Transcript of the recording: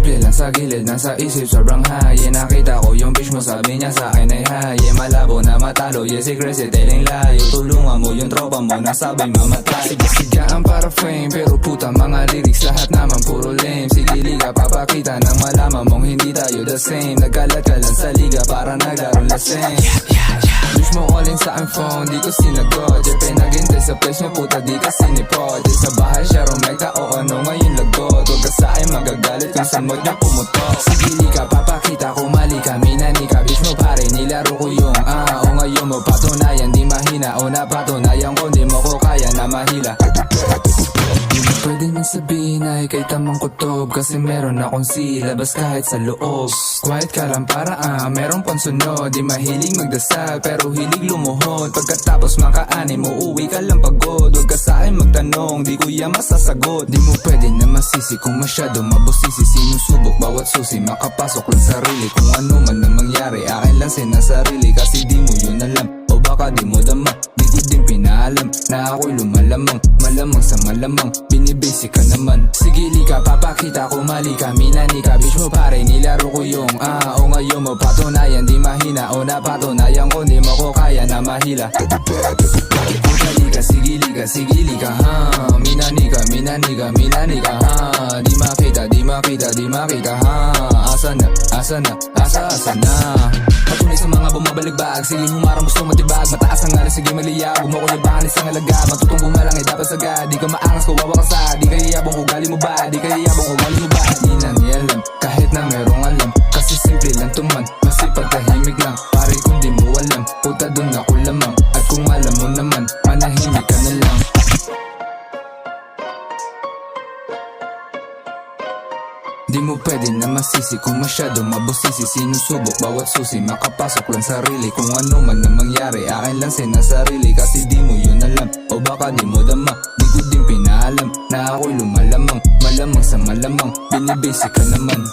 Simple lang sa gilid, nasa isip sobrang high. Yeah, nakita ko yung bitch mo, sabi niya sa akin ay high. Yeah, malabo na matalo, yeah, secret si telling lie. Tulungan mo yung tropa mo, nasabay mamatay. Sigaan para fame, pero puta mga lyrics, lahat naman puro lame. Sige liga, papakita nang malaman mong hindi tayo the same. Nagkalat ka lang sa liga, para naglarong lasing. Wish mo all in sa aking phone, di ko sinagot. Yeah, pinagintay sa place mo, puta di ka sinipot. Yeah, sa bahay siya rumekta, o ano ngayon lagot. Huwag ka sa akin magagalit kung saan mo niya pumutok. Sige liga, papakita ko mali ka, minani ka. Bitch mo pare, nilaro ko yung o ngayon mo patunayan, di mahina. O napatunayan ko, di mo ko kaya na mahila. Pwede nang sabihin ay kay tamang kutob, kasi meron akong silabas kahit sa loob. Quiet ka lang para meron pang sunod. Di mahilig magdasal pero hilig lumuhod. Pagkatapos makaani mo uwi ka lang pagod. Huwag ka sa akin magtanong, di ko yan masasagot. Di mo pwede na masisi kung masyado mabusisi. Sinusubok bawat susi, makapasok lang sarili. Kung ano man na mangyari, akin lang sinasarili. Kasi di mo yun alam, o baka di mo dama. Di ko din pinaalam na ako'y lumalamang. Malamang sa malamang, binibasic ka naman. Sige lika, papakita ko mali ka, minani ka. Bitch mo pare, nilaro ko yung o ngayon mo patunayan, di mahina. O napatunayan ko, di mo ko kaya na mahila. Puta sige lika ha. Minani ka, minani ka, minani ka ha. Di makita, di makita, di makita ha. Asa na, asa na, asa na. Patunay sa mga bumabaligbag, sige humarang gusto matibag. Mataas ang alas, sige maliyag, huwag mo ko libahan isang alagad. Matutong bumalang ay dapat sagad, di ka maangas ko wawa ka sa. Di kaya yabang ugali mo ba, di kaya yabang ugali mo ba. Di na nialam, kahit na merong alam, kasi simple lang tuman, masipag tahimik lang. Pare kung di mo alam, puta dun ako lamang. At kung alam mo naman, manahimik ka na lang. Di mo pwede na masisi kung masyado mabusisi. Sinusubok bawat susi, makapasok lang sarili. Kung ano man na mangyari, akin lang sinasarili. Kasi di mo yun alam, o baka di mo dama. Di ko din pinaalam na ako'y lumalamang. Malamang sa malamang, binibasic ka naman.